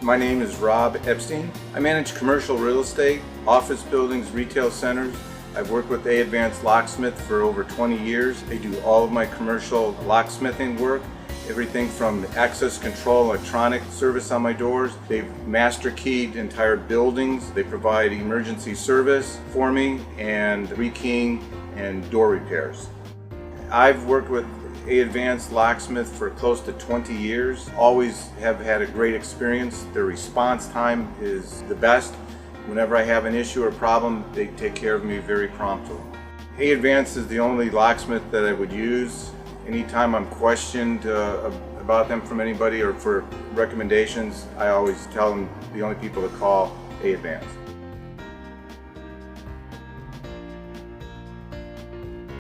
My name is Rob Epstein. I manage commercial real estate, office buildings, retail centers. I've worked with Advanced Locksmiths for over 20 years. They do all of my commercial locksmithing work. Everything from access control, electronic service on my doors. They've master keyed entire buildings. They provide emergency service for me and rekeying and door repairs. I've worked with Advanced Locksmith for close to 20 years. Always have had a great experience. Their response time is the best. Whenever I have an issue or problem, they take care of me very promptly. Advanced is the only locksmith that I would use. Anytime I'm questioned about them from anybody or for recommendations, I always tell them the only people to call Advanced.